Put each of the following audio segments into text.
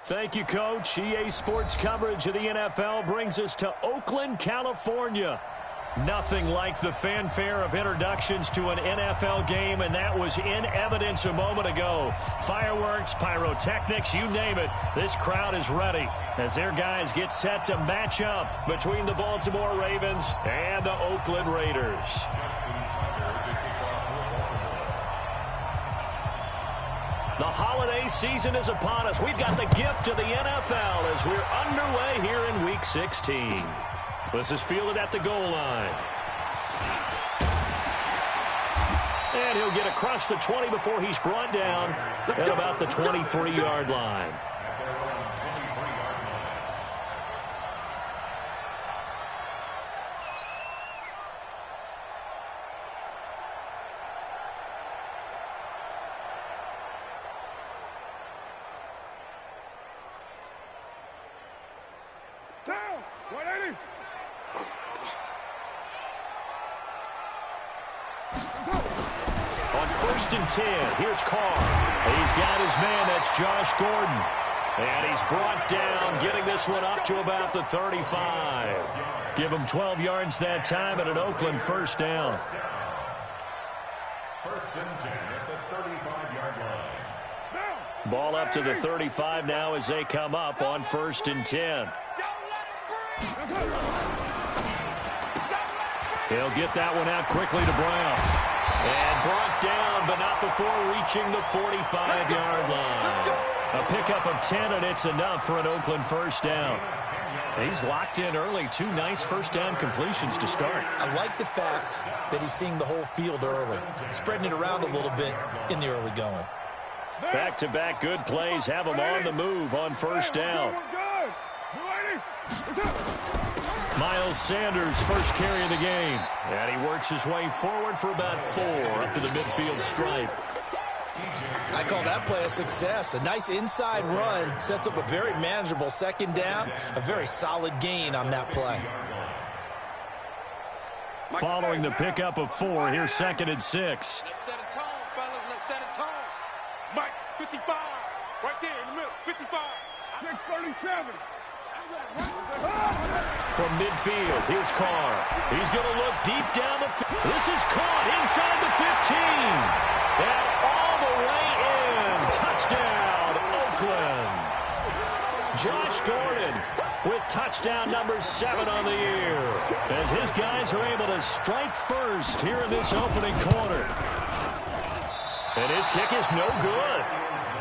Thank you, Coach. EA Sports coverage of the NFL brings us to Oakland, California. Nothing like the fanfare of introductions to an NFL game, and that was in evidence a moment ago. Fireworks, pyrotechnics, you name it. This crowd is ready as their guys get set to match up between the Baltimore Ravens and the Oakland Raiders. The holiday season is upon us. We've got the gift of the NFL as we're underway here in Week 16. This is fielded at the goal line. And he'll get across the 20 before he's brought down at about the 23-yard line. On 1st and 10, here's Carr. He's got his man, that's Josh Gordon. And he's brought down, getting this one up to about the 35. Give him 12 yards that time and an Oakland first down. 1st and 10 at the 35-yard line. Ball up to the 35 now as they come up on 1st and 10. He'll get that one out quickly to Brown. And brought down, but not before reaching the 45-yard line. A pickup of 10, and it's enough for an Oakland first down. He's locked in early. 2 nice first down completions to start. I like the fact that he's seeing the whole field early, spreading it around a little bit in the early going. Back-to-back good plays have him on the move on first down. Miles Sanders, first carry of the game. And he works his way forward for about 4 up to the midfield stripe. I call that play a success. A nice inside run sets up a very manageable second down. A very solid gain on that play. Following the pickup of 4, here's 2nd and 6. Let's set a tone, fellas. Let's set a tone. Mike, 55. Right there in the middle. 55. 637. From midfield, here's Carr. He's going to look deep down the field. This is caught inside the 15. And all the way in. Touchdown, Oakland. Josh Gordon with touchdown number 7 on the year. As his guys are able to strike first here in this opening quarter. And his kick is no good.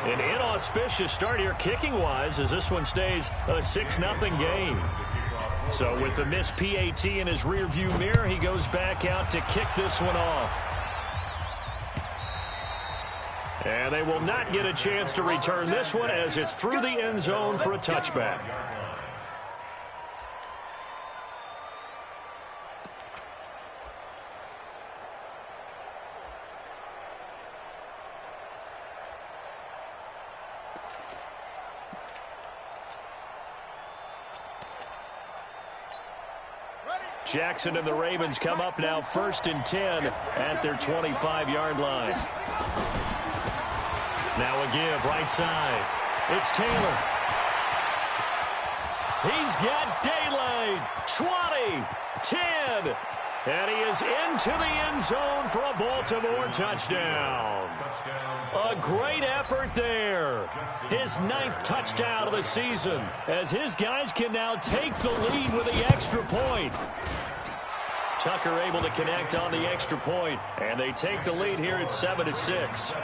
An inauspicious start here kicking-wise as this one stays a 6-0 game. So with the missed PAT in his rearview mirror, he goes back out to kick this one off. And they will not get a chance to return this one as it's through the end zone for a touchback. Jackson and the Ravens come up now 1st and 10 at their 25-yard line. Now a give right side. It's Taylor. He's got daylight. 20, 10. And he is into the end zone for a Baltimore touchdown. A great effort there. His 9th touchdown of the season as his guys can now take the lead with the extra point. Tucker able to connect on the extra point, and they take the lead here at 7-6.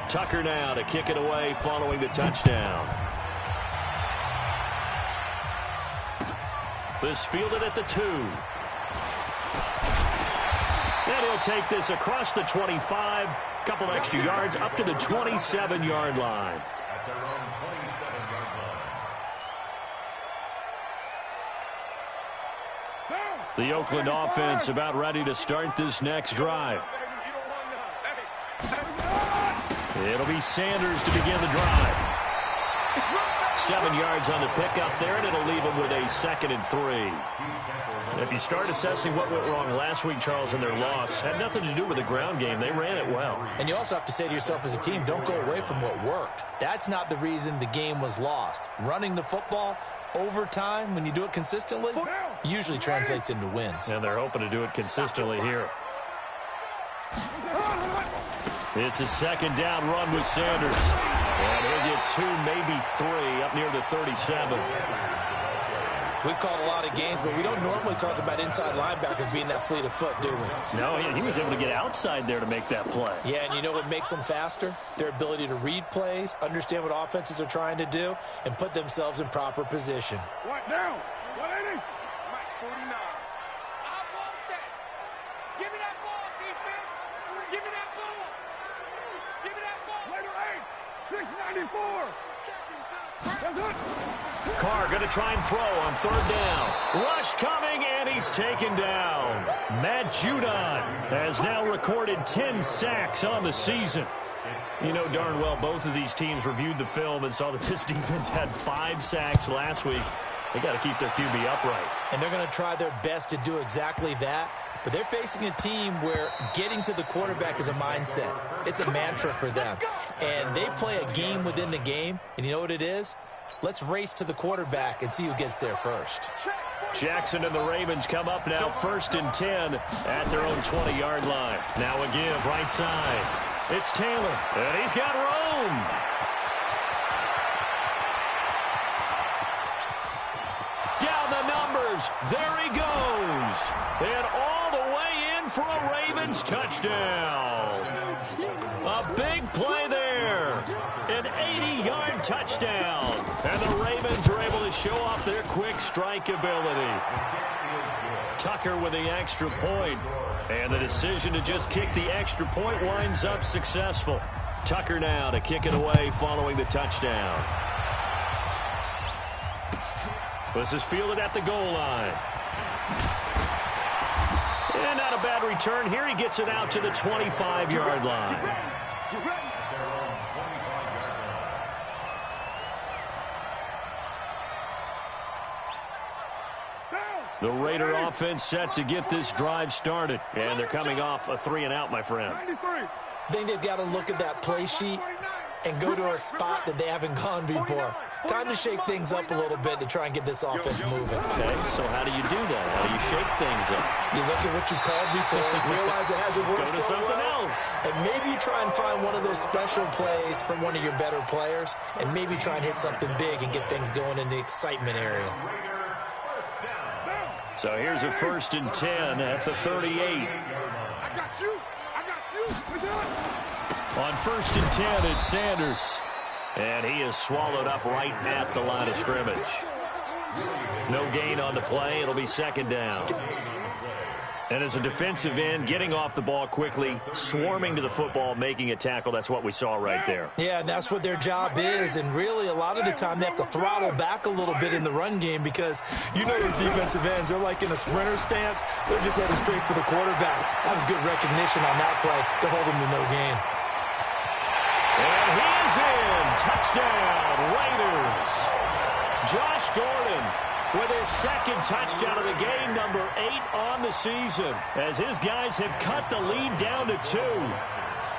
Tucker now to kick it away following the touchdown. This fielded at the 2. And he'll take this across the 25. Couple extra yards up to the 27-yard line. The Oakland offense about ready to start this next drive. It'll be Sanders to begin the drive. 7 yards on the pickup there, and it'll leave them with a 2nd and 3. If you start assessing what went wrong last week, Charles, in their loss, had nothing to do with the ground game. They ran it well. And you also have to say to yourself as a team, don't go away from what worked. That's not the reason the game was lost. Running the football over time, when you do it consistently, usually translates into wins. And they're hoping to do it consistently here. It's a 2nd down run with Sanders. And he'll get 2, maybe 3, up near the 37. We've called a lot of games, but we don't normally talk about inside linebackers being that fleet of foot, do we? No, he was able to get outside there to make that play. Yeah, and you know what makes them faster? Their ability to read plays, understand what offenses are trying to do, and put themselves in proper position. What now? 180? Mike 49. I want that. Give me that ball, defense. Give me that ball. Give me that ball. Later 8. 694. That's it. Carr going to try and throw on 3rd down. Rush coming, and he's taken down. Matt Judon has now recorded 10 sacks on the season. You know darn well both of these teams reviewed the film and saw that this defense had 5 sacks last week. They got to keep their QB upright. And they're going to try their best to do exactly that. But they're facing a team where getting to the quarterback is a mindset. It's a mantra for them. And they play a game within the game. And you know what it is? Let's race to the quarterback and see who gets there first. Jackson and the Ravens come up now 1st and 10 at their own 20-yard line. Now a give right side. It's Taylor, and he's got room. Down the numbers. There he goes. And all the way in for a Ravens touchdown. A big play there. An 80-yard touchdown. And the Ravens are able to show off their quick strike ability. Tucker with the extra point. And the decision to just kick the extra point winds up successful. Tucker now to kick it away following the touchdown. This is fielded at the goal line. And not a bad return here. He gets it out to the 25-yard line. The Raider offense set to get this drive started. And they're coming off a 3-and-out, my friend. I think they've got to look at that play sheet and go to a spot that they haven't gone before. Time to shake things up a little bit to try and get this offense moving. Okay, so how do you do that? How do you shake things up? You look at what you called before, realize it hasn't worked Go to so something well, else. and maybe you try and find one of those special plays from one of your better players, and maybe try and hit something big and get things going in the excitement area. So here's a 1st and 10 at the 38. I got you. I got you. On 1st and 10, it's Sanders. And he is swallowed up right at the line of scrimmage. No gain on the play. It'll be 2nd down. And as a defensive end, getting off the ball quickly, swarming to the football, making a tackle, that's what we saw right there. Yeah, and that's what their job is. And really, a lot of the time, they have to throttle back a little bit in the run game because you know those defensive ends, they're like in a sprinter stance. They're just heading straight for the quarterback. That was good recognition on that play to hold them to no gain. And he is in. Touchdown, Raiders. Josh Gordon with his 2nd touchdown of the game, number 8 on the season, as his guys have cut the lead down to 2.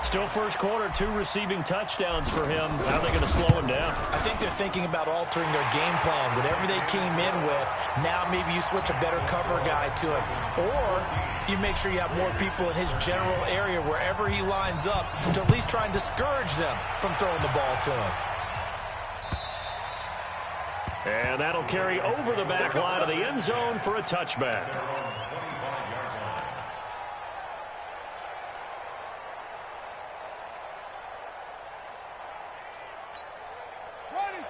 Still first quarter, 2 receiving touchdowns for him. How are they going to slow him down? I think they're thinking about altering their game plan. Whatever they came in with, now maybe you switch a better cover guy to him. Or you make sure you have more people in his general area wherever he lines up to at least try and discourage them from throwing the ball to him. And that'll carry over the back line of the end zone for a touchback.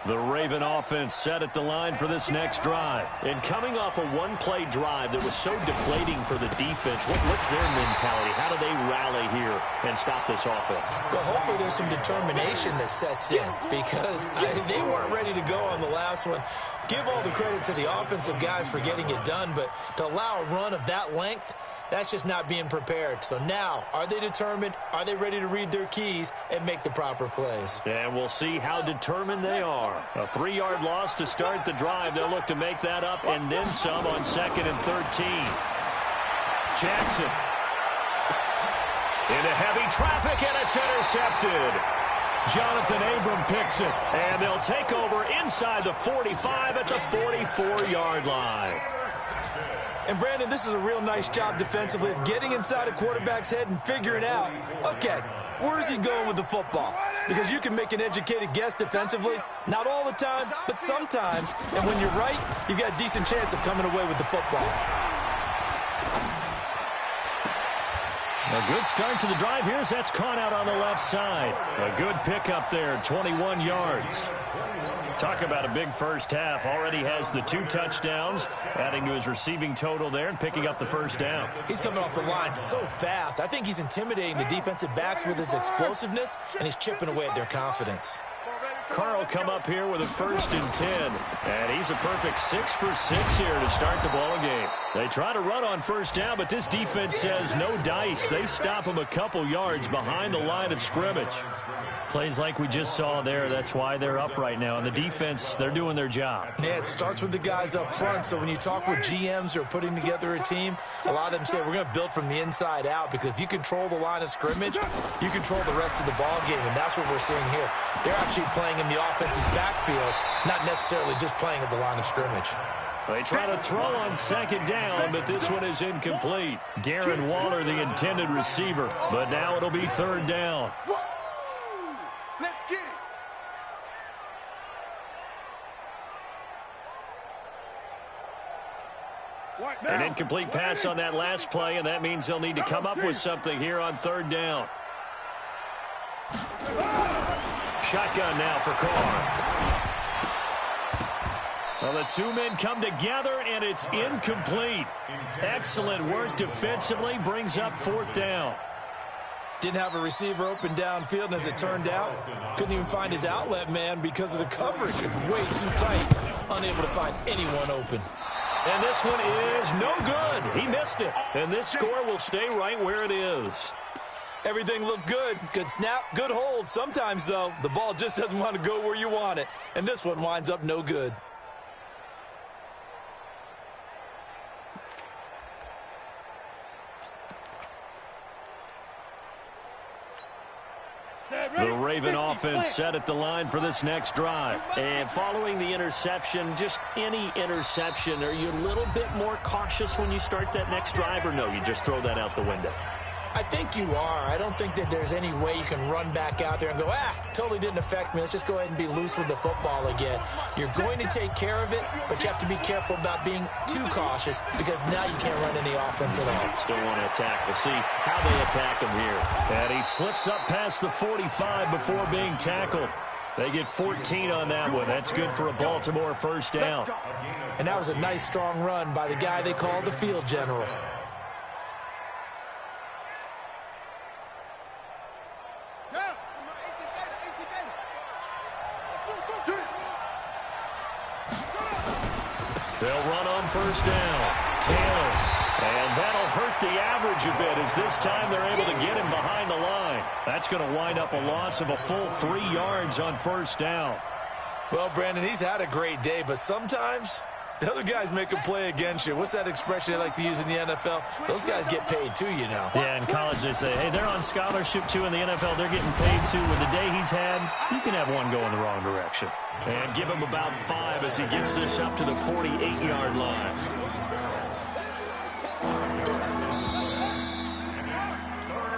The Raven offense set at the line for this next drive. And coming off a one-play drive that was so deflating for the defense, what's their mentality? How do they rally here and stop this offense? Well, hopefully there's some determination that sets in because they weren't ready to go on the last one. Give all the credit to the offensive guys for getting it done, but to allow a run of that length, That's just not being prepared. So now, are they determined? Are they ready to read their keys and make the proper plays? And we'll see how determined they are. A 3-yard loss to start the drive. They'll look to make that up and then some on 2nd and 13. Jackson. Into heavy traffic, and it's intercepted. Jonathan Abram picks it, and they'll take over inside the 45 at the 44-yard line. And, Brandon, this is a real nice job defensively of getting inside a quarterback's head and figuring out, okay, where's he going with the football? Because you can make an educated guess defensively, not all the time, but sometimes. And when you're right, you've got a decent chance of coming away with the football. A good start to the drive. Here's that's caught out on the left side. A good pickup there, 21 yards. Talk about a big first half. Already has the 2 touchdowns, adding to his receiving total there and picking up the first down. He's coming off the line so fast. I think he's intimidating the defensive backs with his explosiveness, and he's chipping away at their confidence. Carl come up here with a 1st and 10. And he's a perfect 6 for 6 here to start the ball game. They try to run on first down, but this defense says no dice. They stop him a couple yards behind the line of scrimmage. Plays like we just saw there, that's why they're up right now. And the defense, they're doing their job. Yeah, it starts with the guys up front. So when you talk with GMs who are putting together a team, a lot of them say we're going to build from the inside out, because if you control the line of scrimmage, you control the rest of the ball game, and that's what we're seeing here. They're actually playing in the offense's backfield, not necessarily just playing at the line of scrimmage. They try to throw on 2nd down, but this one is incomplete. Darren Waller, the intended receiver, but now it'll be 3rd down. Let's get it. An incomplete pass on that last play, and that means they'll need to come up with something here on 3rd down. Shotgun now for Carr. Well, the 2 men come together, and it's incomplete. Excellent work defensively, brings up 4th down. Didn't have a receiver open downfield, and as it turned out, couldn't even find his outlet man because of the coverage. It's way too tight, unable to find anyone open. And this one is no good. He missed it. And this score will stay right where it is. Everything looked good. Good snap, good hold. Sometimes, though, the ball just doesn't want to go where you want it. And this one winds up no good. The Raven offense set at the line for this next drive. And following the interception, just any interception, are you a little bit more cautious when you start that next drive, or no, you just throw that out the window? I think you are. I don't think that there's any way you can run back out there and go, totally didn't affect me. Let's just go ahead and be loose with the football again. You're going to take care of it, but you have to be careful about being too cautious, because now you can't run any offense at all. Still want to attack. We'll see how they attack him here. And he slips up past the 45 before being tackled. They get 14 on that one. That's good for a Baltimore 1st down. And that was a nice, strong run by the guy they call the field general. They'll run on 1st down. Taylor. And that'll hurt the average a bit, as this time they're able to get him behind the line. That's going to wind up a loss of a full 3 yards on 1st down. Well, Brandon, he's had a great day, but sometimes the other guys make a play against you. What's that expression they like to use in the NFL? Those guys get paid too, you know. Yeah, in college they say, hey, they're on scholarship too. In the NFL, they're getting paid too. With the day he's had, you can have one go in the wrong direction. And give him about 5 as he gets this up to the 48-yard line.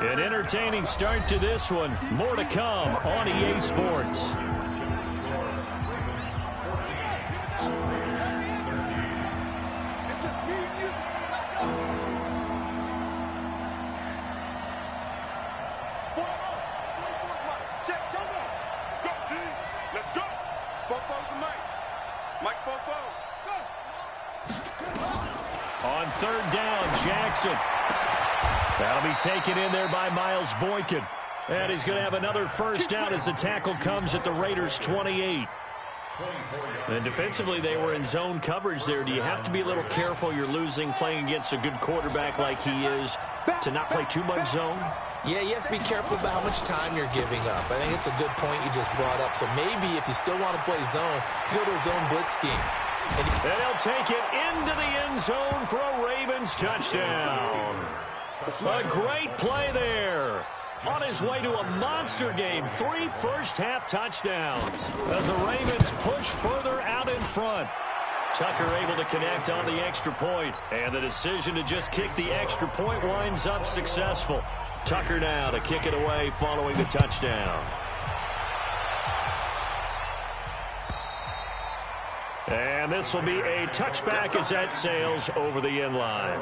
An entertaining start to this one. More to come on EA Sports. On 3rd down, Jackson. That'll be taken in there by Miles Boykin. And he's going to have another 1st down as the tackle comes at the Raiders' 28. And defensively, they were in zone coverage there. Do you have to be a little careful? You're losing playing against a good quarterback like he is to not play too much zone? Yeah, you have to be careful about how much time you're giving up. I think it's a good point you just brought up. So maybe if you still want to play zone, you go to a zone blitz scheme. And he'll take it into the end zone for a Ravens touchdown. A great play there. On his way to a monster game, 3 first-half touchdowns as the Ravens push further out in front. Tucker able to connect on the extra point, and the decision to just kick the extra point winds up successful. Tucker now to kick it away following the touchdown. And this will be a touchback as that sails over the end line.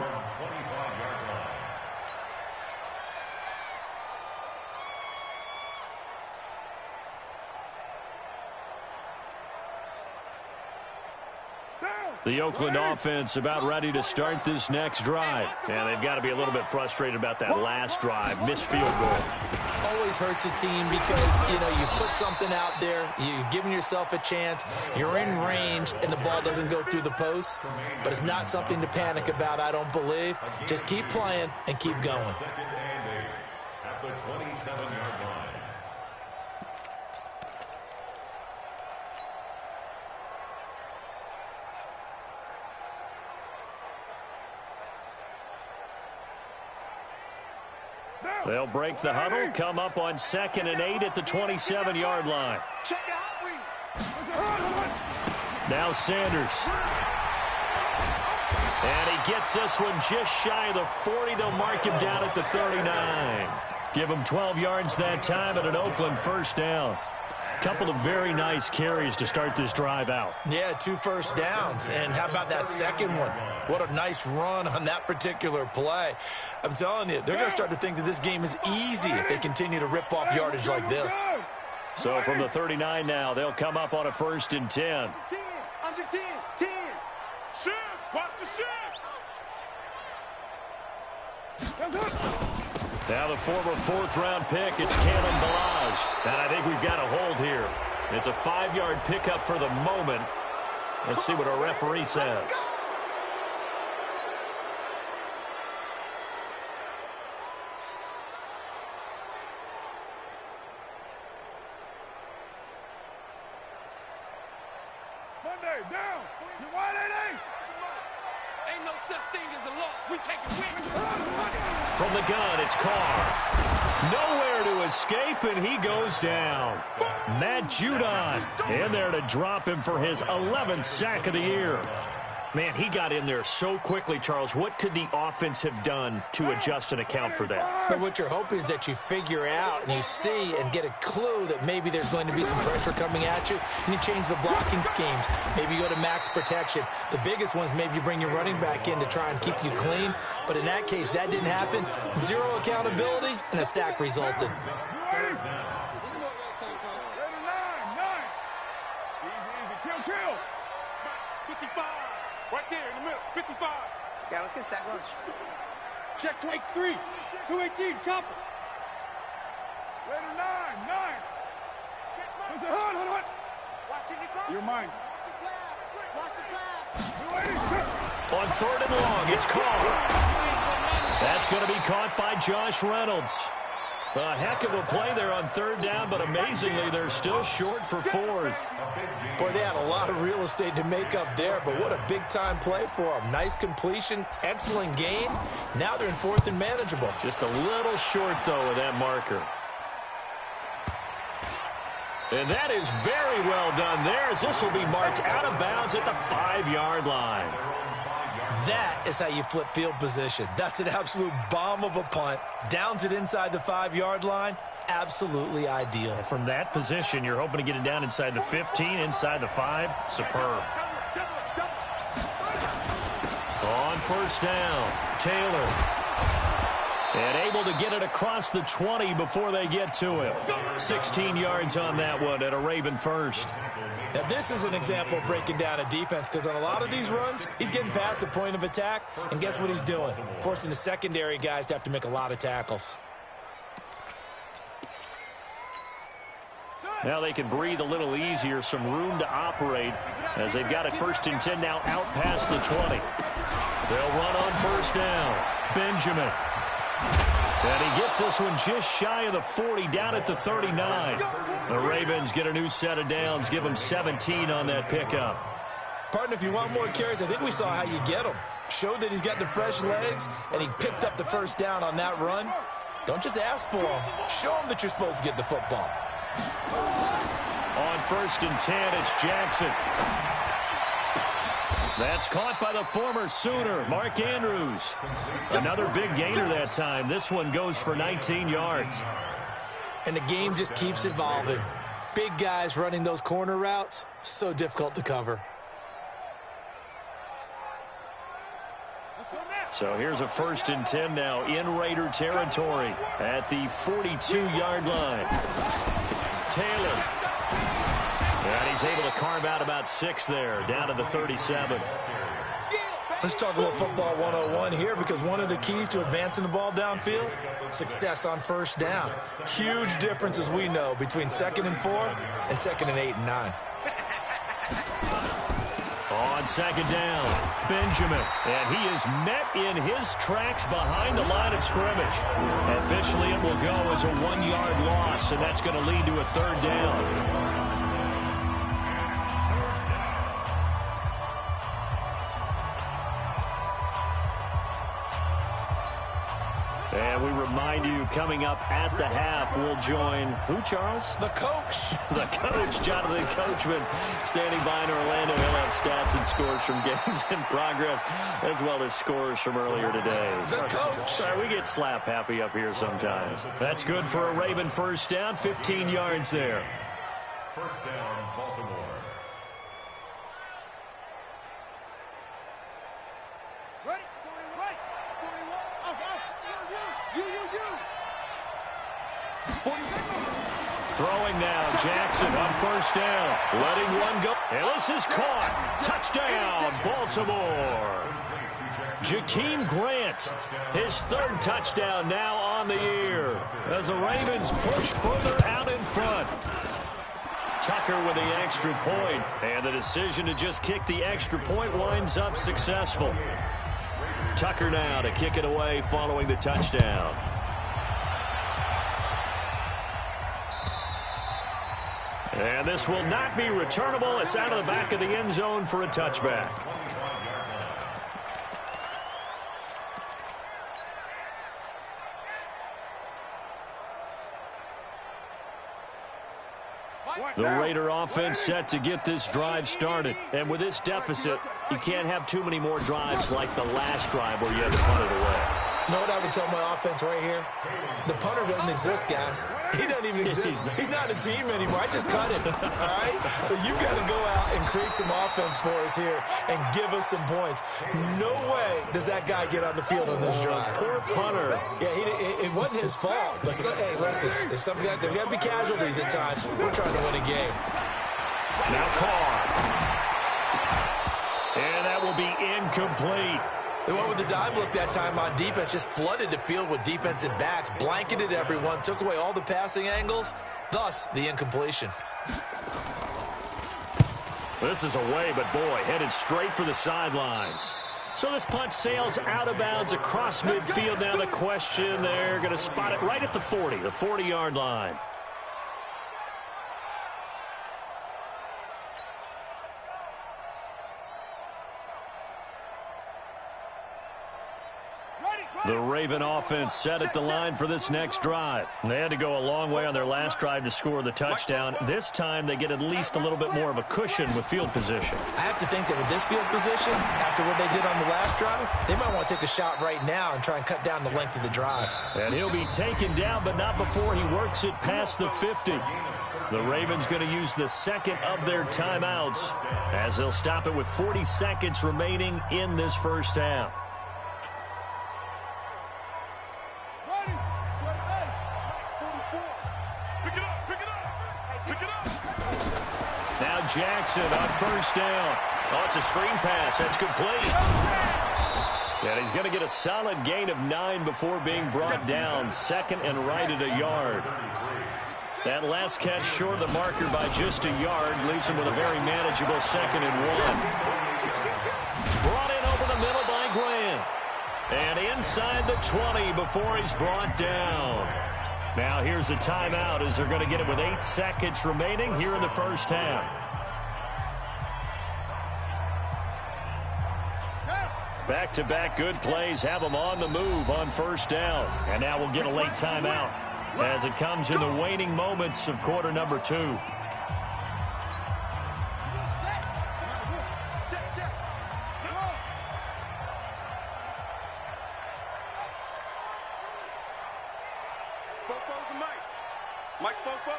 The Oakland offense about ready to start this next drive. And they've got to be a little bit frustrated about that last drive. Missed field goal. Always hurts a team because, you know, you put something out there, you're giving yourself a chance, you're in range, and the ball doesn't go through the post. But it's not something to panic about, I don't believe. Just keep playing and keep going. At the 27-yard line. They'll break the huddle, come up on 2nd and 8 at the 27-yard line. Check out read. Now Sanders. And he gets this one just shy of the 40. They'll mark him down at the 39. Give him 12 yards that time and an Oakland first down. Couple of very nice carries to start this drive out. Yeah, 2 first downs. And how about that second one? What a nice run on that particular play. I'm telling you, they're going to start to think that this game is easy if they continue to rip off yardage like this. So from the 39 now, they'll come up on a 1st and 10. 10, under 10, 10. Shift, watch the shift. Now the former 4th-round pick, it's Cannon Balaj. And I think we've got a hold here. It's a 5-yard pickup for the moment. Let's see what our referee says. Monday, down. You wide, ain't no such thing as a loss. We take it with. From the gun, it's Carr. Nowhere to escape, and he goes down. Matt Judon in there to drop him for his 11th sack of the year. Man, he got in there so quickly, Charles. What could the offense have done to adjust and account for that? But what you're hoping is that you figure out and you see and get a clue that maybe there's going to be some pressure coming at you, and you change the blocking schemes. Maybe you go to max protection. The biggest ones, maybe you bring your running back in to try and keep you clean. But in that case, that didn't happen. 0 accountability, and a sack resulted. 55. Right there in the middle. 55. Yeah, let's get a sack lunch. Check 283. 218. Chopper. Later 9. 9. What's it? Hold. You're mine. Watch the pass. On 3rd and long, it's Carr. That's going to be caught by Josh Reynolds. A heck of a play there on 3rd down, but amazingly, they're still short for 4th. Boy, they had a lot of real estate to make up there, but what a big-time play for them. Nice completion, excellent gain. Now they're in 4th and manageable. Just a little short, though, of that marker. And that is very well done there, as this will be marked out of bounds at the 5-yard line. That is how you flip field position. That's an absolute bomb of a punt. Downs it inside the 5-yard line. Absolutely ideal. From that position, you're hoping to get it down inside the 15, inside the 5. Superb. On 1st down, Taylor. And able to get it across the 20 before they get to him. 16 yards on that one and a Raven first. Now, this is an example of breaking down a defense, because on a lot of these runs, he's getting past the point of attack, and guess what he's doing? Forcing the secondary guys to have to make a lot of tackles. Now they can breathe a little easier, some room to operate as they've got it 1st and 10 now out past the 20. They'll run on 1st down. Benjamin. And he gets this one just shy of the 40, down at the 39. The Ravens get a new set of downs, give them 17 on that pickup. Partner, if you want more carries, I think we saw how you get them. Showed that he's got the fresh legs, and he picked up the 1st down on that run. Don't just ask for him. Show him that you're supposed to get the football. On 1st and 10, it's Jackson. That's caught by the former Sooner, Mark Andrews. Another big gainer that time. This one goes for 19 yards. And the game just keeps evolving. Big guys running those corner routes, so difficult to cover. So here's a 1st and 10 now in Raider territory at the 42-yard line. Taylor. And he's able to carve out about 6 there, down to the 37. Let's talk a little football 101 here, because one of the keys to advancing the ball downfield, success on 1st down. Huge difference, as we know, between 2nd and 4 and 2nd and 8 and 9. On 2nd down, Benjamin. And he is met in his tracks behind the line of scrimmage. Officially, it will go as a 1-yard loss, and that's going to lead to a 3rd down. And we remind you, coming up at the half, we'll join who, Charles? The coach. The coach, Jonathan Coachman, standing by in Orlando. He'll have stats and scores from games in progress, as well as scores from earlier today. The coach. Sorry, we get slap happy up here sometimes. That's good for a Raven 1st down, 15 yards there. 1st down, Baltimore. Ready? Right. Throwing now, Jackson on 1st down, letting one go. And this is caught. Touchdown, Baltimore. Jakeem Grant, his 3rd touchdown now on the year, as the Ravens push further out in front. Tucker with the extra point, and the decision to just kick the extra point winds up successful. Tucker now to kick it away following the touchdown. And this will not be returnable. It's out of the back of the end zone for a touchback. The Raider offense set to get this drive started. And with this deficit, you can't have too many more drives like the last drive where you had to punt it away. You know what I would tell my offense right here? The punter doesn't exist, guys. He doesn't even exist. He's not a team anymore. I just cut him, all right? So you've got to go out and create some offense for us here and give us some points. No way does that guy get on the field on this drive. Poor punter. Yeah, it wasn't his fault. But hey, listen, there's got to be casualties at times. We're trying to win a game. Now Carr. And that will be incomplete. They went with the dive look that time on defense, just flooded the field with defensive backs, blanketed everyone, took away all the passing angles, thus the incompletion. This is away, but boy, headed straight for the sidelines. So this punt sails out of bounds across midfield. Now the question, they're going to spot it right at the 40, the 40-yard line. The Raven offense set at the line for this next drive. They had to go a long way on their last drive to score the touchdown. This time they get at least a little bit more of a cushion with field position. I have to think that with this field position, after what they did on the last drive, they might want to take a shot right now and try and cut down the length of the drive. And he'll be taken down, but not before he works it past the 50. The Ravens going to use the 2nd of their timeouts as they'll stop it with 40 seconds remaining in this first half. Now Jackson on 1st down. Oh, it's a screen pass. That's complete. And he's going to get a solid gain of 9 before being brought down. 2nd and right at a yard. That last catch short of the marker by just a yard leaves him with a very manageable 2nd and 1. Brought in over the middle by Grant. And inside the 20 before he's brought down. Now here's a timeout as they're going to get it with 8 seconds remaining here in the first half. Back-to-back good plays have them on the move on first down. And now we'll get a late timeout as it comes in the waning moments of quarter number 2. Mike's Bobo.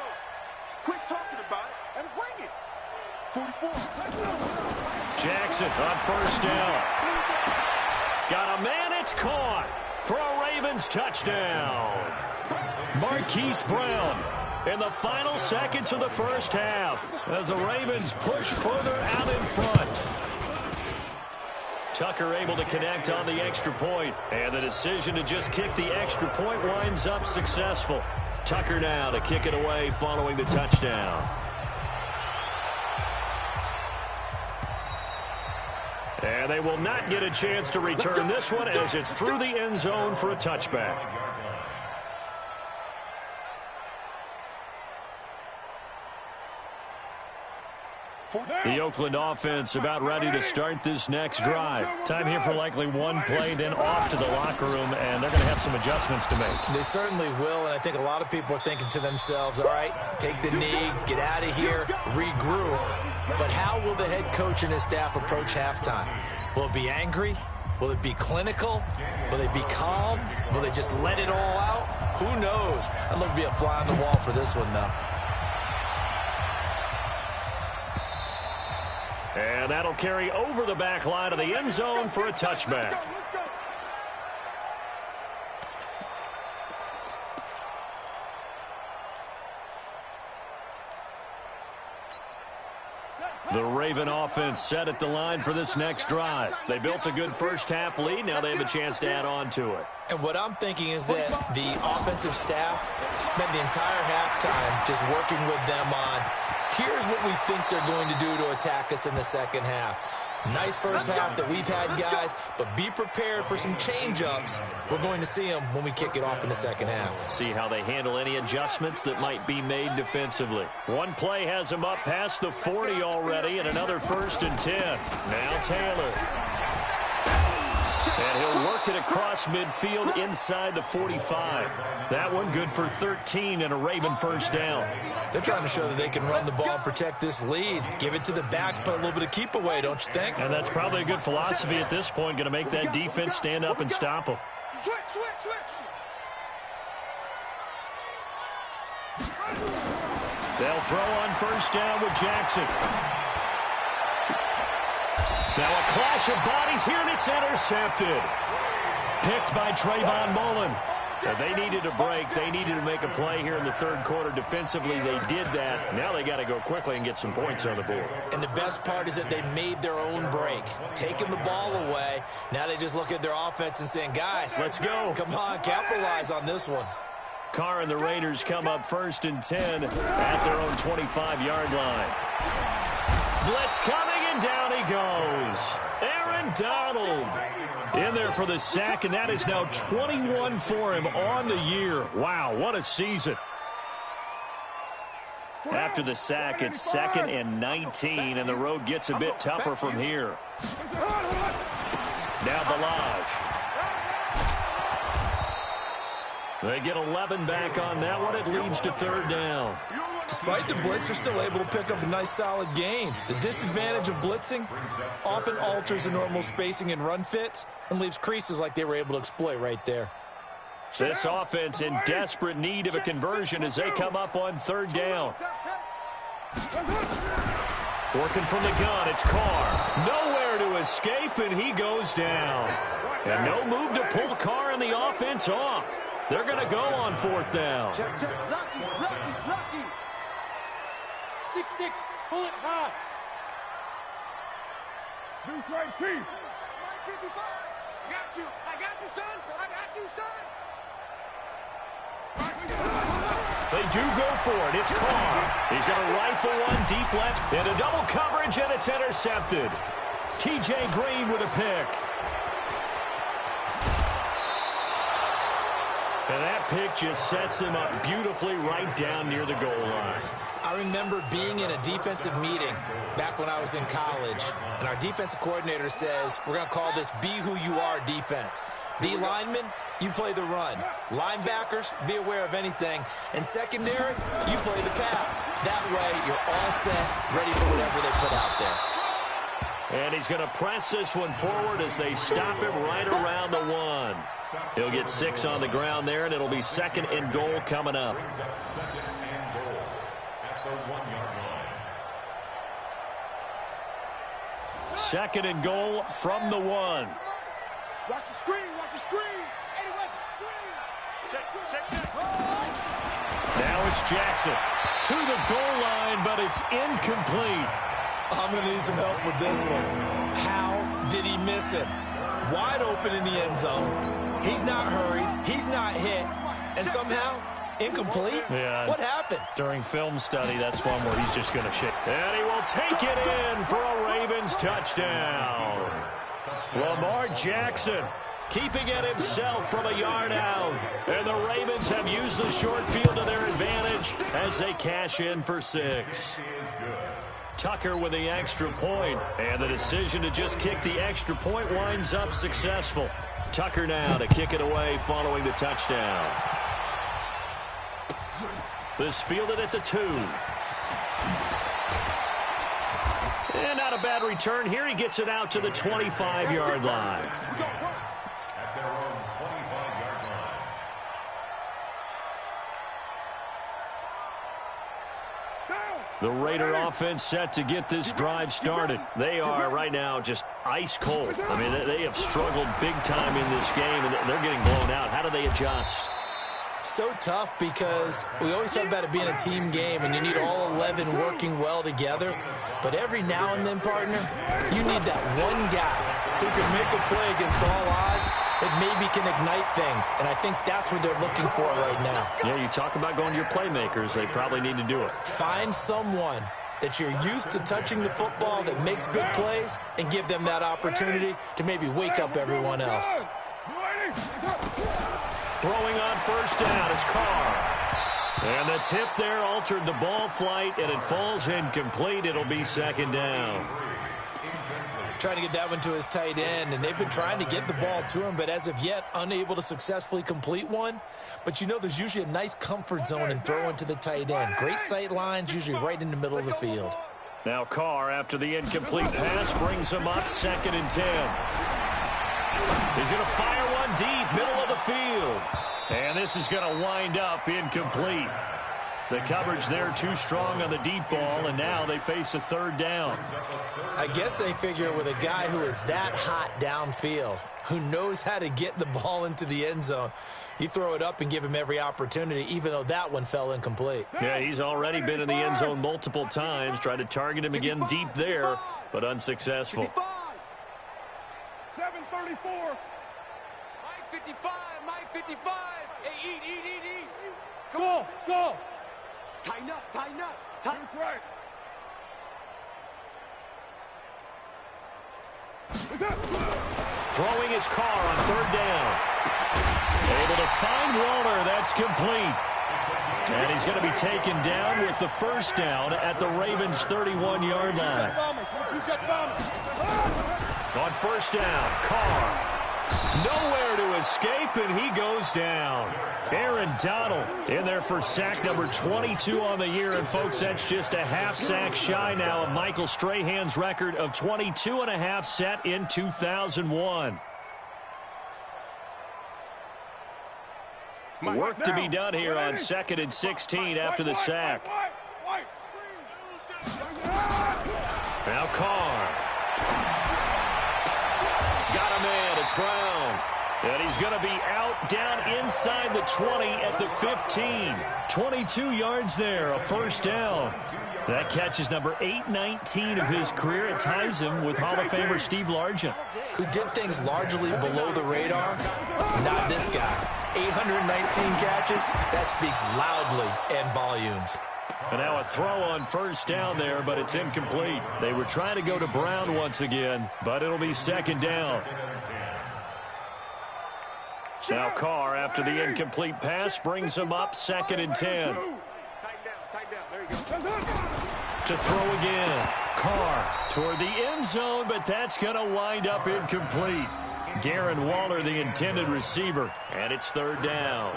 Quit talking about it and bring it. 44. Jackson on first down. Got a man, it's caught for a Ravens touchdown. Marquise Brown in the final seconds of the first half as the Ravens push further out in front. Tucker able to connect on the extra point, and the decision to just kick the extra point winds up successful. Tucker now to kick it away following the touchdown. And they will not get a chance to return this one as it's through the end zone for a touchback. The Oakland offense about ready to start this next drive. Time here for likely one play, then off to the locker room, and they're going to have some adjustments to make. They certainly will, and I think a lot of people are thinking to themselves, all right, take the knee, get out of here, regroup. But how will the head coach and his staff approach halftime? Will it be angry? Will it be clinical? Will they be calm? Will they just let it all out? Who knows? I'd love to be a fly on the wall for this one, though. And that'll carry over the back line of the end zone for a touchback. The Raven offense set at the line for this next drive. They built a good first half lead. Now they have a chance to add on to it. And what I'm thinking is that the offensive staff spent the entire halftime just working with them on, here's what we think they're going to do to attack us in the second half. Nice first half that we've had, guys, but be prepared for some change-ups. We're going to see them when we kick it off in the second half. See how they handle any adjustments that might be made defensively. One play has them up past the 40 already, and another 1st and 10. Now Taylor. And he'll work it across midfield inside the 45. That one good for 13 and a Raven first down. They're trying to show that they can run the ball and protect this lead. Give it to the backs, put a little bit of keep away, don't you think? And that's probably a good philosophy at this point, going to make that defense stand up and stop them. Switch. They'll throw on first down with Jackson. Now a clash of bodies here, and it's intercepted. Picked by Trayvon Mullen. Now they needed a break. They needed to make a play here in the third quarter. Defensively, they did that. Now they got to go quickly and get some points on the board. And the best part is that they made their own break. Taking the ball away. Now they just look at their offense and saying, guys, let's go. Come on, capitalize on this one. Carr and the Raiders come up 1st and 10 at their own 25-yard line. Blitz coming, and down he goes. Aaron Donald in there for the sack, and that is now 21 for him on the year. Wow, what a season. After the sack, it's 2nd and 19, and the road gets a bit tougher from here. Now Balaj. They get 11 back on that one. It leads to 3rd down. Despite the blitz, they're still able to pick up a nice, solid gain. The disadvantage of blitzing often alters the normal spacing and run fits and leaves creases like they were able to exploit right there. This offense in desperate need of a conversion as they come up on 3rd down. Working from the gun, it's Carr. Nowhere to escape, and he goes down. And no move to pull Carr and the offense off. They're going to go on 4th down. Lucky. 6-6, pull it high. Deuce right, Chief. 55. I got you, son. They do go for it. It's Carr. He's going to rifle one deep left. Into double coverage, and it's intercepted. T.J. Green with a pick. And that pick just sets him up beautifully right down near the goal line. I remember being in a defensive meeting back when I was in college, and our defensive coordinator says, we're going to call this Be Who You Are defense. D linemen, you play the run. Linebackers, be aware of anything. And secondary, you play the pass. That way, you're all set, ready for whatever they put out there. And he's going to press this one forward as they stop him right around the 1. He'll get 6 on the ground there, and it'll be 2nd and goal coming up. 2nd and goal at the 1-yard line. 2nd and goal from the 1. Watch the screen, watch the screen. Anyway, screen. Now it's Jackson to the goal line, but it's incomplete. I'm going to need some help with this one. How did he miss it? Wide open in the end zone. He's not hurried. He's not hit. And somehow, incomplete? Yeah. What happened? During film study, that's one where he's just going to shake. And he will take it in for a Ravens touchdown. Lamar Jackson keeping it himself from a yard out. And the Ravens have used the short field to their advantage as they cash in for 6. Tucker with the extra point, and the decision to just kick the extra point winds up successful. Tucker now to kick it away following the touchdown. This fielded at the 2. And not a bad return here. He gets it out to the 25-yard line. At their own 25-yard line. The Raider offense set to get this drive started. They are right now just ice cold. I mean, they have struggled big time in this game, and they're getting blown out. How do they adjust? So tough because we always talk about it being a team game, and you need all 11 working well together. But every now and then, partner, you need that one guy who can make a play against all odds that maybe can ignite things. And I think that's what they're looking for right now. Yeah, you talk about going to your playmakers. They probably need to do it. Find someone that you're used to touching the football that makes big plays and give them that opportunity to maybe wake up everyone else. Throwing on first down is Carr. And the tip there altered the ball flight, and it falls incomplete. It'll be 2nd down. Trying to get that one to his tight end, and they've been trying to get the ball to him, but as of yet, unable to successfully complete one. But you know there's usually a nice comfort zone in throwing to the tight end. Great sight lines, usually right in the middle of the field. Now Carr, after the incomplete pass, brings him up 2nd and 10. He's going to fire one deep, middle of the field. And this is going to wind up incomplete. The coverage there too strong on the deep ball, and now they face a 3rd down. I guess they figure with a guy who is that hot downfield, who knows how to get the ball into the end zone, you throw it up and give him every opportunity, even though that one fell incomplete. Yeah, he's already been in the end zone multiple times, tried to target him again deep there, but unsuccessful. 734. Mike 55, Mike 55. Hey, eat. Go. Tighten up. That's right. Throwing his Carr on 3rd down. Able to find Waller. That's complete. And he's going to be taken down with the 1st down at the Ravens' 31-yard line. On 1st down, Carr. Nowhere to escape, and he goes down. Aaron Donald in there for sack number 22 on the year. And, folks, that's just a half sack shy now of Michael Strahan's record of 22.5 set in 2001. Work to be done here on 2nd and 16 after the sack. Now Carr. Got a man. It's Brown. And he's going to be out down inside the 20 at the 15. 22 yards there, a first down. That catch is number 819 of his career. It ties him with Hall of Famer Steve Largent, who did things largely below the radar. Not this guy. 819 catches, that speaks loudly in volumes. And now a throw on first down there, but it's incomplete. They were trying to go to Brown once again, but it'll be second down. Now Carr, after the incomplete pass, brings him up second and 10. Tighten down. There you go. To throw again. Carr toward the end zone, but that's going to wind up incomplete. Darren Waller, the intended receiver, and it's third down.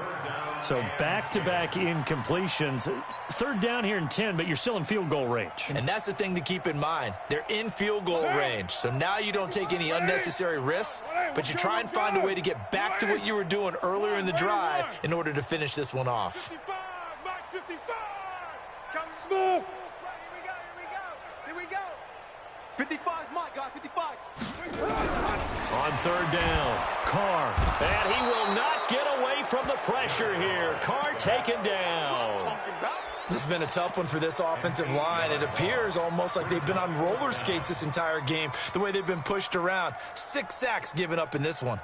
So back-to-back incompletions. Third down here in 10, but you're still in field goal range. And that's the thing to keep in mind. They're in field goal range. So now you don't take any unnecessary risks, but you try and find a way to get back to what you were doing earlier in the drive in order to finish this one off. 55, Mike 55. It's coming smooth. Here we go. 55's Mike, guys, 55. On third down, Carr. And he will not get away from the pressure here. Carr taken down. This has been a tough one for this offensive line. It appears almost like they've been on roller skates this entire game, the way they've been pushed around. 6 sacks given up in this one.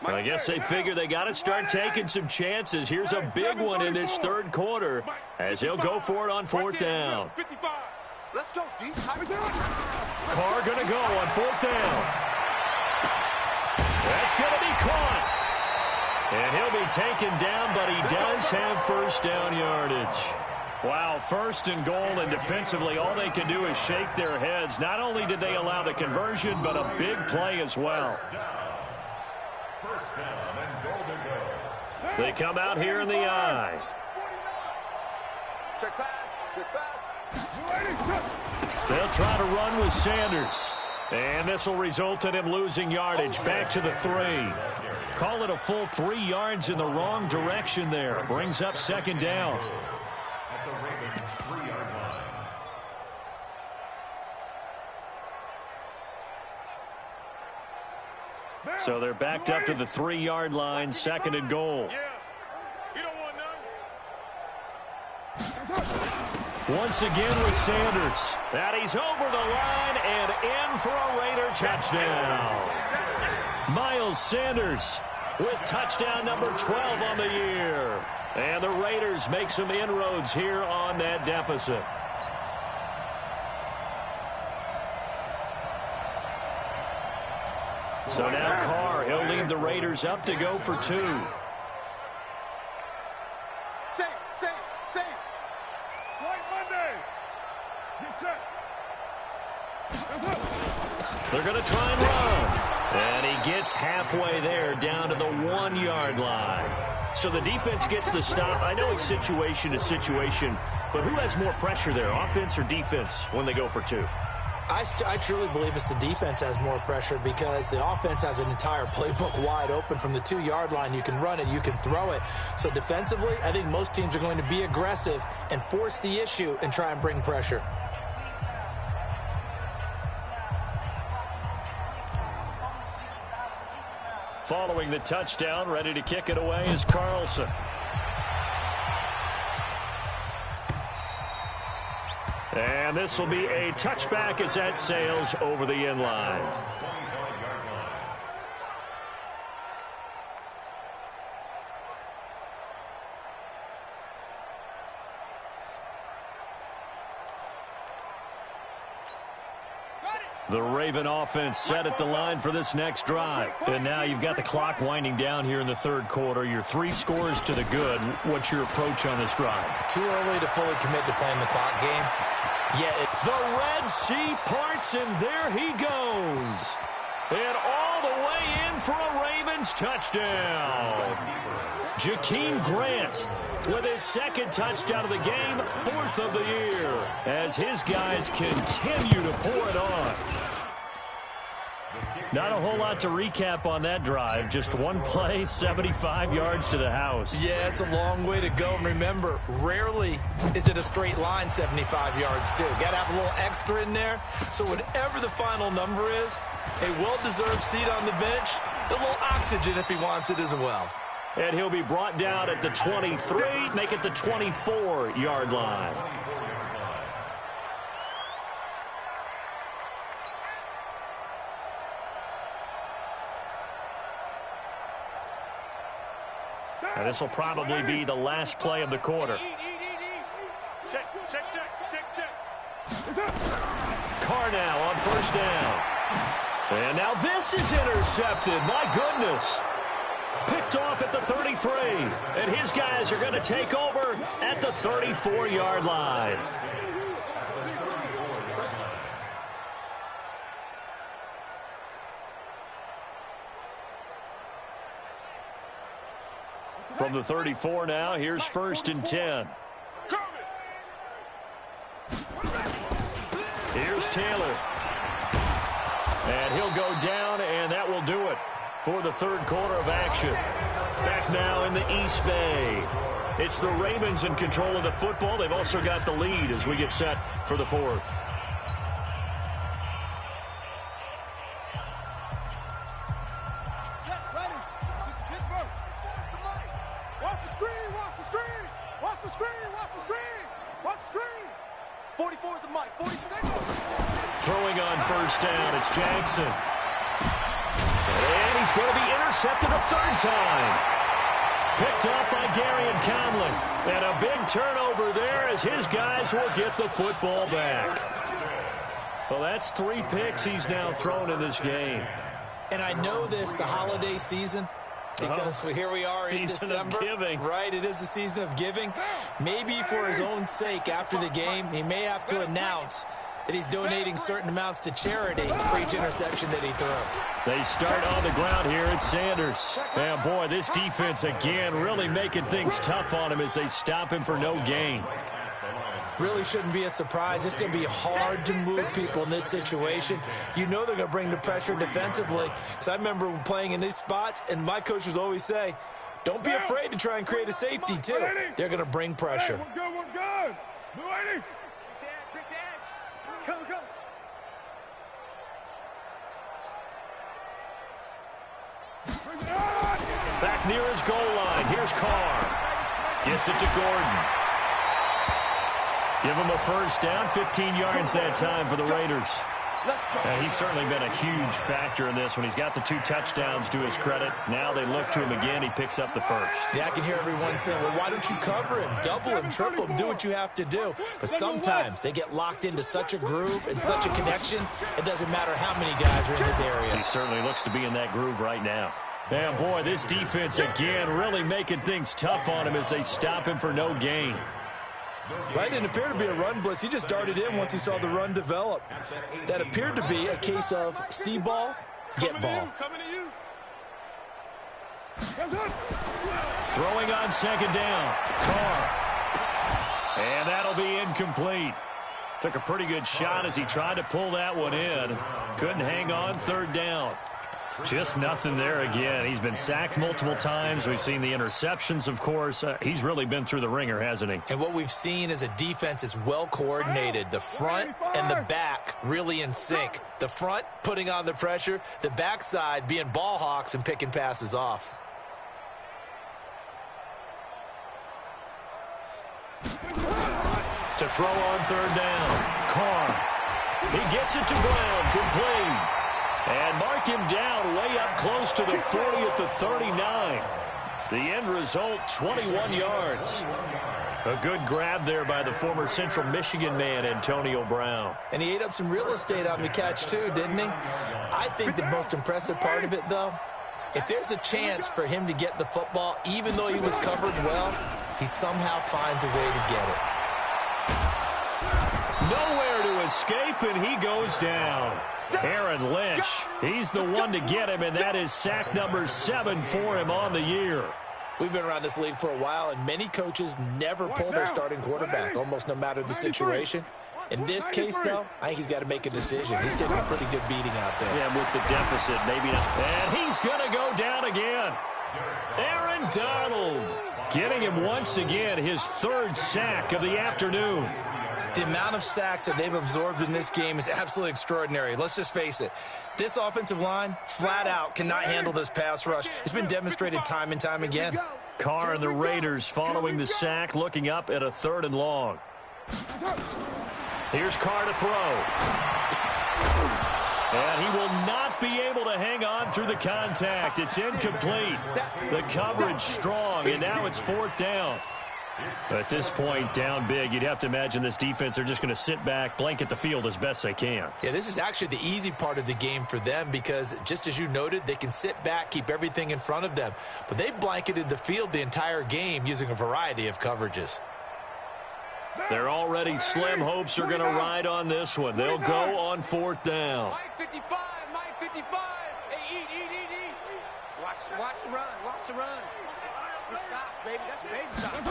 I guess they figure they got to start taking some chances. Here's a big one in this third quarter as he'll go for it on fourth down. 55. Let's go, D. Carr going to go on fourth down. That's going to be caught. And he'll be taken down, but he does have first down yardage. Wow, first and goal, and defensively all they can do is shake their heads. Not only did they allow the conversion, but a big play as well. First down and goal to go. They come out here in the eye. Check pass. They'll try to run with Sanders. And this will result in him losing yardage back to the 3. Call it a full 3 yards in the wrong direction there. Brings up second down. At the Ravens' 3-yard line. So they're backed up to the 3-yard line, second and goal. Yeah. You don't want none. Once again with Sanders. And he's over the line and in for a Raider touchdown. Miles Sanders with touchdown number 12 on the year. And the Raiders make some inroads here on that deficit. So now Carr, he'll lead the Raiders up to go for 2. Same. White Monday. Get set. They're going to try and run. And he gets halfway there down to the 1-yard line. So the defense gets the stop. I know it's situation to situation, but who has more pressure there, offense or defense, when they go for 2? I truly believe it's the defense has more pressure because the offense has an entire playbook wide open from the 2-yard line. You can run it, you can throw it. So defensively, I think most teams are going to be aggressive and force the issue and try and bring pressure. Following the touchdown, ready to kick it away is Carlson. And this will be a touchback as that sails over the end line. The Raven offense set at the line for this next drive. And now you've got the clock winding down here in the third quarter. You're 3 scores to the good. What's your approach on this drive? Too early to fully commit to playing the clock game. The Red Sea parts, and there he goes. And all the way in for a Ravens touchdown. Jakeem Grant with his 2nd touchdown of the game, 4th of the year, as his guys continue to pour it on. Not a whole lot to recap on that drive. Just one play, 75 yards to the house. Yeah, it's a long way to go. And remember, rarely is it a straight line 75 yards, too. Got to have a little extra in there. So whatever the final number is, a well-deserved seat on the bench, a little oxygen if he wants it as well. And he'll be brought down at the 23, make it the 24-yard line. And this will probably be the last play of the quarter. Check. Carr now on first down. And now this is intercepted. My goodness. Picked off at the 33. And his guys are going to take over at the 34-yard line. From the 34 now, here's first and 10. Here's Taylor. And he'll go down, and that will do it for the third quarter of action. Back now in the East Bay. It's the Ravens in control of the football. They've also got the lead as we get set for the fourth. Throwing on first down, it's Jackson. And he's going to be intercepted a third time. Picked up by Gary and Conley. And a big turnover there as his guys will get the football back. Well, that's 3 picks he's now thrown in this game. And I know this, the holiday season, because here we are in December. Right, it is the season of giving. Maybe for his own sake after the game, he may have to announce that he's donating certain amounts to charity for each interception that he threw. They start on the ground here at Sanders. And boy, this defense again really making things tough on him as they stop him for no gain. Really shouldn't be a surprise. It's going to be hard to move people in this situation. You know they're going to bring the pressure defensively. Because I remember playing in these spots, and my coaches always say, don't be afraid to try and create a safety, too. They're going to bring pressure. We're good. Go. Back near his goal line. Here's Carr. Gets it to Gordon. Give him a first down. 15 yards that time for the Raiders. He's certainly been a huge factor in this when he's got the 2 touchdowns to his credit. Now they look to him again. He picks up the first. Yeah, I can hear everyone saying, well, why don't you cover him, double him, triple him, do what you have to do. But sometimes they get locked into such a groove and such a connection, it doesn't matter how many guys are in his area. He certainly looks to be in that groove right now. And boy, this defense again really making things tough on him as they stop him for no gain. That didn't appear to be a run blitz. He just darted in once he saw the run develop. That appeared to be a case of see ball, get ball. Throwing on second down. Carr. And that'll be incomplete. Took a pretty good shot as he tried to pull that one in. Couldn't hang on third down. Just nothing there again. He's been sacked multiple times. We've seen the interceptions, of course. He's really been through the ringer, hasn't he? And what we've seen is a defense that's well coordinated. The front and the back really in sync. The front putting on the pressure. The backside being ball hawks and picking passes off. To throw on third down. Carr. He gets it to Brown. Complete. And mark him down way up close to the 40 at the 39. The end result, 21 yards. A good grab there by the former Central Michigan man, Antonio Brown. And he ate up some real estate on the catch, too, didn't he? I think the most impressive part of it, though, if there's a chance for him to get the football, even though he was covered well, he somehow finds a way to get it. Nowhere to escape, and he goes down. Aaron Lynch, he's the one to get him, and that is sack number 7 for him on the year. We've been around this league for a while, and many coaches never pull their starting quarterback, almost no matter the situation. In this case, though, I think he's got to make a decision. He's taking a pretty good beating out there. Yeah, with the deficit, maybe not. And he's going to go down again. Aaron Donald getting him once again his third sack of the afternoon. The amount of sacks that they've absorbed in this game is absolutely extraordinary. Let's just face it. This offensive line, flat out, cannot handle this pass rush. It's been demonstrated time and time again. Carr and the Raiders following the sack, looking up at a 3rd and long. Here's Carr to throw. And he will not be able to hang on through the contact. It's incomplete. The coverage strong, and now it's 4th down. At this point, down big, you'd have to imagine this defense, they're just going to sit back, blanket the field as best they can. Yeah, this is actually the easy part of the game for them because, just as you noted, they can sit back, keep everything in front of them. But they've blanketed the field the entire game using a variety of coverages. They're already slim hopes are going to ride on this one. They'll go on 4th down. Mike 55, Mike 55. Hey, eat. Watch the run, watch the run. It's soft, baby. That's baby soft.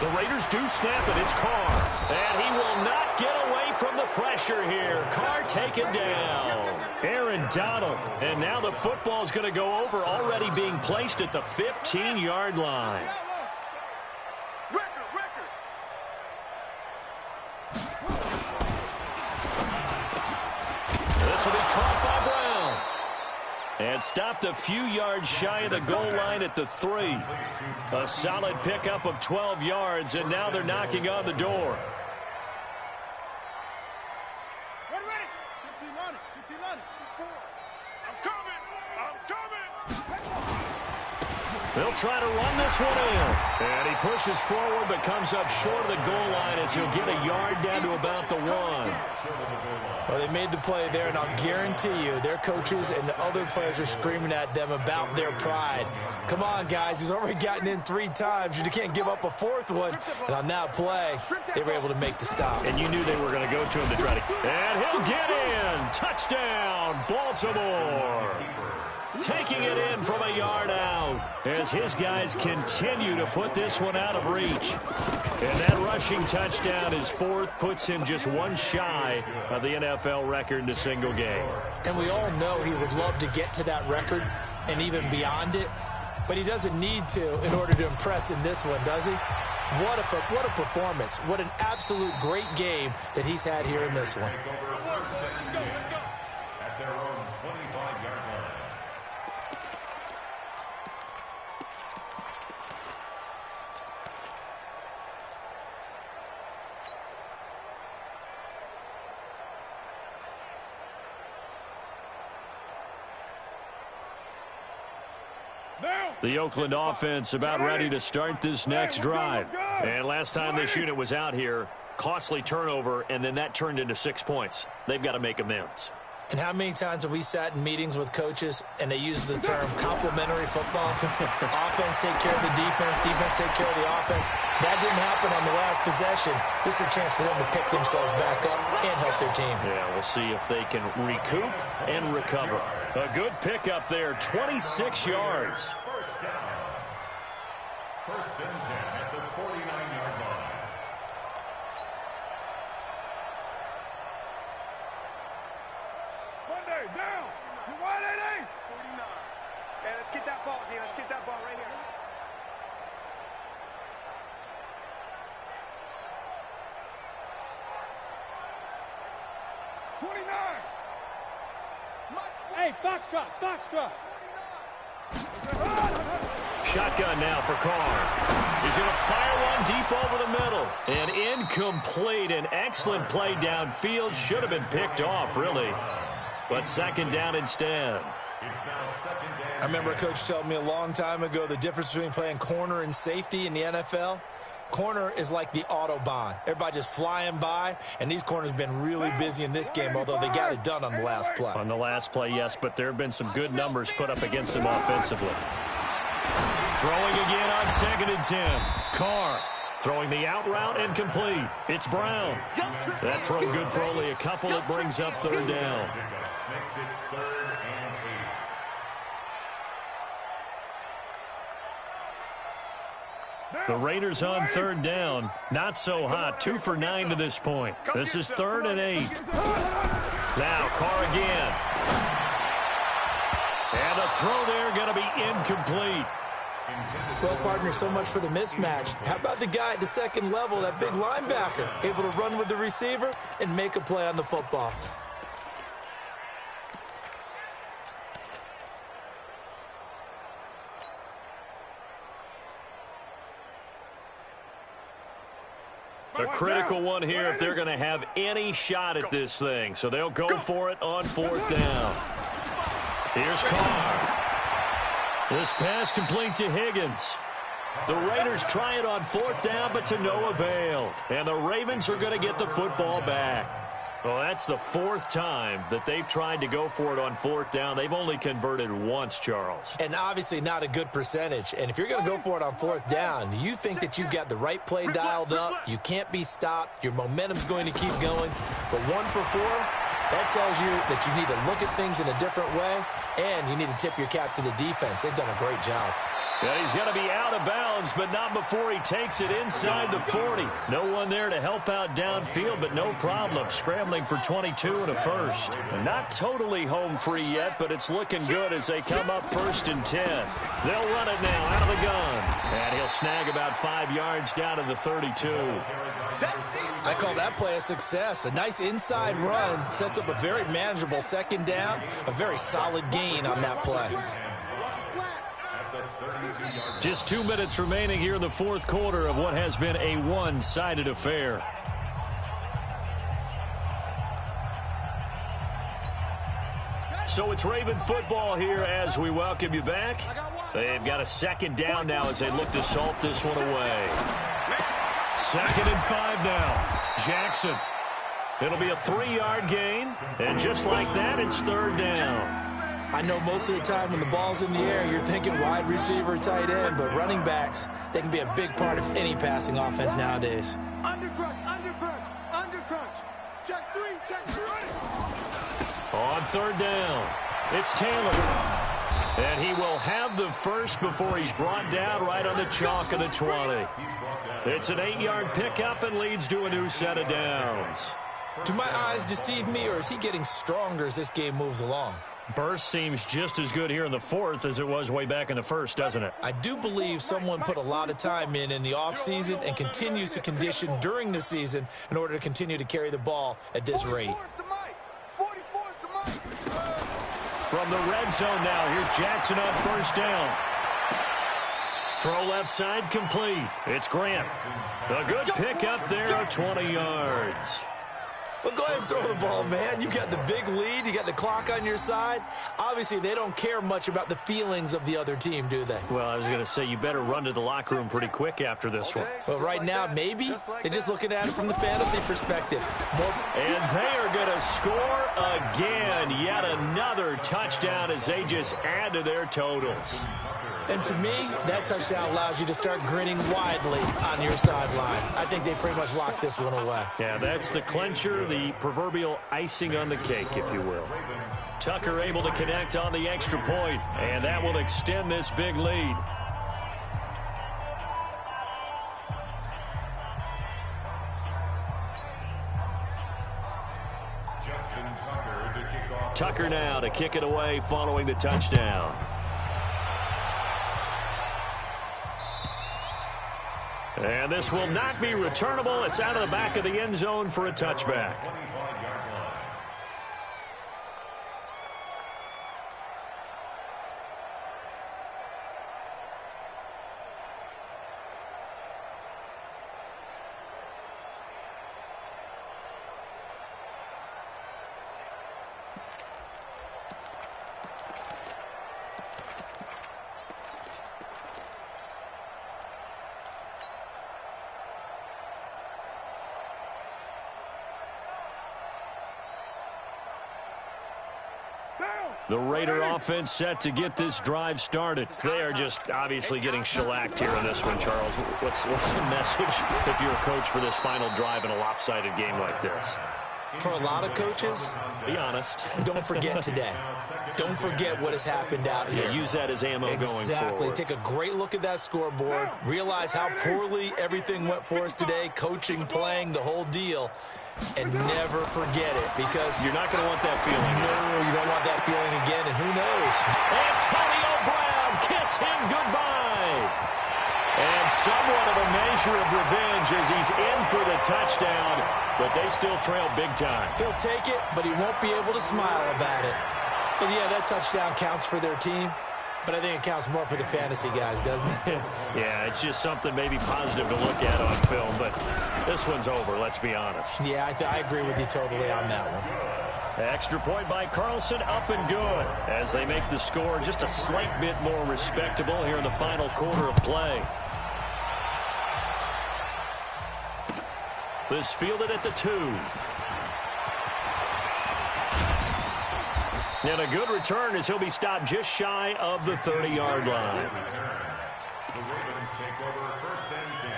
The Raiders do snap it. It's Carr. And he will not get away from the pressure here. Carr taken down. Aaron Donald. And now the football's going to go over, already being placed at the 15-yard line. This will be caught by Brown. And stopped a few yards shy of the goal line at the 3. A solid pickup of 12 yards, and now they're knocking on the door. Ready. 15 on it. 4. I'm coming. They'll try to run this one in. And he pushes forward but comes up short of the goal line as he'll get a yard down to about the 1. Well, they made the play there, and I'll guarantee you their coaches and the other players are screaming at them about their pride. Come on, guys. He's already gotten in 3 times. You can't give up a 4th one. And on that play, they were able to make the stop. And you knew they were going to go to him to try to... And he'll get in. Touchdown, Baltimore. Taking it in from a yard out as his guys continue to put this one out of reach. And that rushing touchdown is 4th, puts him just 1 shy of the NFL record in a single game. And we all know he would love to get to that record and even beyond it, but he doesn't need to in order to impress in this one, does he? What a performance. What an absolute great game that he's had here in this one. At their own 25-yard line. The Oakland offense about ready to start this next drive. And last time this unit was out here, costly turnover, and then that turned into 6 points. They've got to make amends. And how many times have we sat in meetings with coaches and they use the term complementary football? Offense take care of the defense, defense take care of the offense. That didn't happen on the last possession. This is a chance for them to pick themselves back up and help their team. Yeah, we'll see if they can recoup and recover. A good pickup there, 26 yards. First and 10 at the 49-yard line. Monday, down. You wide, 88. 49. Hey, let's get that ball, D. Let's get that ball right here. Hey, Foxtrot. Shotgun now for Carr. He's going to fire one deep over the middle. And incomplete. An excellent play downfield. Should have been picked off, really. But 2nd down instead. I remember a coach telling me a long time ago the difference between playing corner and safety in the NFL. Corner is like the Autobahn. Everybody just flying by, and these corners have been really busy in this game, although they got it done on the last play. On the last play, yes, but there have been some good numbers put up against them offensively. Throwing again on 2nd and 10. Carr throwing the out route and complete. It's Brown. That throw good for only a couple. It brings up 3rd down. Makes it 3rd and 8. The Raiders on third down. Not so hot. 2 for 9 to this point. This is 3rd and 8. Now Carr again. And the throw there going to be incomplete. Well, partner, so much for the mismatch. How about the guy at the second level, that big linebacker, able to run with the receiver and make a play on the football? A critical one here if they're going to have any shot at this thing. So they'll go for it on 4th down. Here's Carr. This pass complete to Higgins. The Raiders try it on 4th down, but to no avail. And the Ravens are going to get the football back. Well, that's the 4th time that they've tried to go for it on 4th down. They've only converted once, Charles. And obviously not a good percentage. And if you're going to go for it on 4th down, you think that you've got the right play dialed up. You can't be stopped. Your momentum's going to keep going. But 1 for 4, that tells you that you need to look at things in a different way, and you need to tip your cap to the defense. They've done a great job. Yeah, he's going to be out of bounds, but not before he takes it inside the 40. No one there to help out downfield, but no problem. Scrambling for 22 and a first. Not totally home free yet, but it's looking good as they come up 1st and 10. They'll run it now out of the gun. And he'll snag about 5 yards down to the 32. I call that play a success. A nice inside run sets up a very manageable 2nd down. A very solid gain on that play. Just 2 minutes remaining here in the 4th quarter of what has been a one-sided affair. So it's Raven football here as we welcome you back. They've got a 2nd down now as they look to salt this one away. 2nd and 5 now. Jackson. It'll be a 3-yard gain. And just like that, it's 3rd down. I know most of the time when the ball's in the air, you're thinking wide receiver, tight end, but running backs, they can be a big part of any passing offense nowadays. Undercrunch, undercrunch, undercrunch. Check 3, check 3. On 3rd down, it's Taylor. And he will have the first before he's brought down right on the chalk of the 20. It's an 8-yard pickup and leads to a new set of downs. Do my eyes deceive me, or is he getting stronger as this game moves along? Burst seems just as good here in the 4th as it was way back in the 1st, doesn't it? I do believe someone put a lot of time in the offseason and continues to condition during the season in order to continue to carry the ball at this rate. From the red zone now, here's Jackson on 1st down. Throw left side complete. It's Grant. A good pickup there of 20 yards. Well, go ahead and throw the ball, man. You got the big lead. You got the clock on your side. Obviously, they don't care much about the feelings of the other team, do they? Well, I was going to say, you better run to the locker room pretty quick after this one. Well, right now, maybe. They're just looking at it from the fantasy perspective. And they are going to score again. Yet another touchdown as they just add to their totals. And to me, that touchdown allows you to start grinning widely on your sideline. I think they pretty much locked this one away. Yeah, that's the clincher, the proverbial icing on the cake, if you will. Tucker able to connect on the extra point, and that will extend this big lead. Tucker now to kick it away following the touchdown. And this will not be returnable. It's out of the back of the end zone for a touchback. The Raider offense set to get this drive started. They are just obviously getting shellacked here in this one, Charles. What's the message if you're a coach for this final drive in a lopsided game like this? For a lot of coaches, be honest, don't forget today. Don't forget what has happened out here. Yeah, use that as ammo going forward. Exactly. Take a great look at that scoreboard. Realize how poorly everything went for us today, coaching, playing, the whole deal. And never forget it, because you're not going to want that feeling. No, you don't want that feeling again, and who knows? Antonio Brown, kiss him goodbye. And somewhat of a measure of revenge as he's in for the touchdown, but they still trail big time. He'll take it, but he won't be able to smile about it. But yeah, that touchdown counts for their team, but I think it counts more for the fantasy guys, doesn't it? Yeah, it's just something maybe positive to look at on film, but this one's over, let's be honest. Yeah, I agree with you totally on that one. Extra point by Carlson, up and good, as they make the score just a slight bit more respectable here in the final quarter of play. This fielded at the 2. And a good return as he'll be stopped just shy of the 30-yard line. The Ravens take over 1st and 10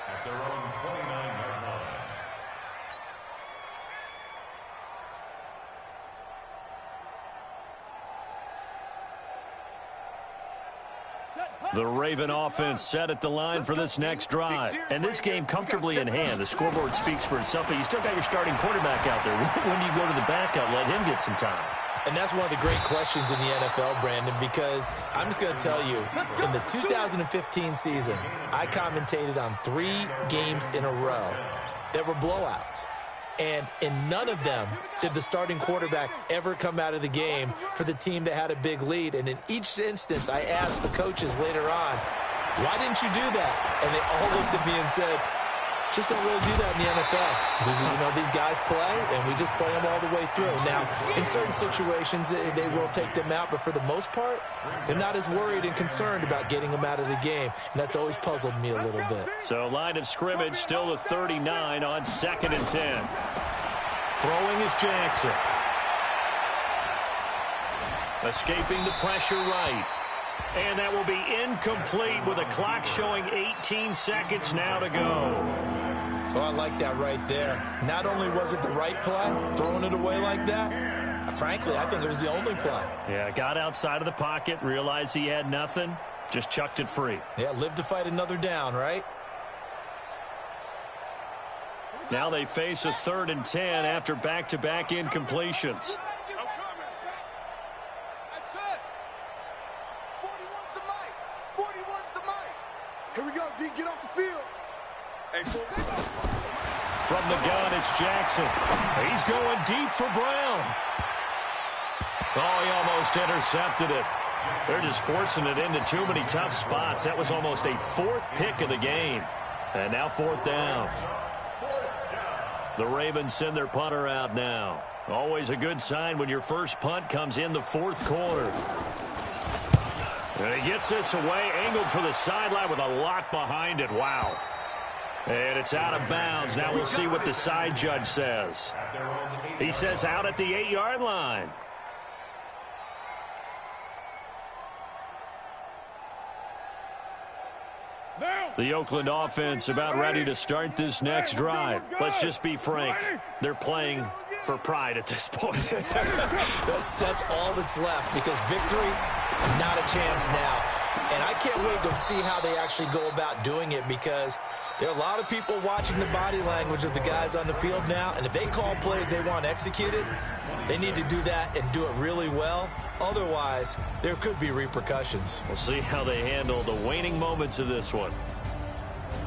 at their own 29-yard line. The Raven offense set at the line for this next drive. And this game comfortably in hand. The scoreboard speaks for itself, but you still got your starting quarterback out there. When do you go to the backup, let him get some time? And that's one of the great questions in the NFL, Brandon, because I'm just going to tell you, in the 2015 season, I commentated on 3 games in a row that were blowouts. And in none of them did the starting quarterback ever come out of the game for the team that had a big lead. And in each instance, I asked the coaches later on, why didn't you do that? And they all looked at me and said, just don't really do that in the NFL. These guys play, and we just play them all the way through. Now, in certain situations, they will take them out, but for the most part, they're not as worried and concerned about getting them out of the game, and that's always puzzled me a little bit. So, line of scrimmage, still the 39 on 2nd and 10. Throwing is Jackson. Escaping the pressure right. And that will be incomplete with a clock showing 18 seconds now to go. Oh, I like that right there. Not only was it the right play, throwing it away like that, frankly, I think it was the only play. Yeah, got outside of the pocket, realized he had nothing, just chucked it free. Yeah, live to fight another down, right? Now they face a 3rd and 10 after back-to-back incompletions. Here we go, D. Get off the field. Hey, from the gun, it's Jackson. He's going deep for Brown. Oh, he almost intercepted it. They're just forcing it into too many tough spots. That was almost a 4th pick of the game. And now 4th down. The Ravens send their punter out now. Always a good sign when your first punt comes in the 4th quarter. And he gets this away, angled for the sideline with a lot behind it. Wow. And it's out of bounds. Now we'll see what the side judge says. He says out at the 8-yard line. The Oakland offense about ready to start this next drive. Let's just be frank. They're playing for pride at this point. that's all that's left, because victory, not a chance now. And I can't wait to see how they actually go about doing it, because there are a lot of people watching the body language of the guys on the field now, and if they call plays they want executed, they need to do that and do it really well. Otherwise, there could be repercussions. We'll see how they handle the waning moments of this one.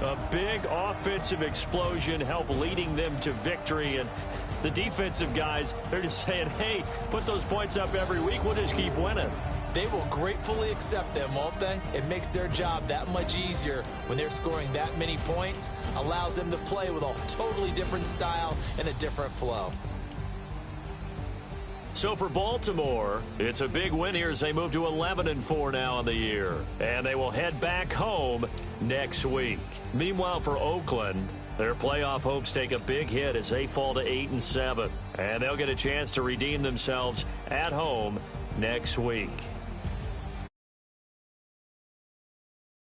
A big offensive explosion helped leading them to victory, and the defensive guys, they're just saying, hey, put those points up every week, we'll just keep winning. They will gratefully accept them, won't they? It makes their job that much easier when they're scoring that many points, allows them to play with a totally different style and a different flow. So for Baltimore, it's a big win here as they move to 11-4 now in the year. And they will head back home next week. Meanwhile, for Oakland, their playoff hopes take a big hit as they fall to 8-7. And they'll get a chance to redeem themselves at home next week.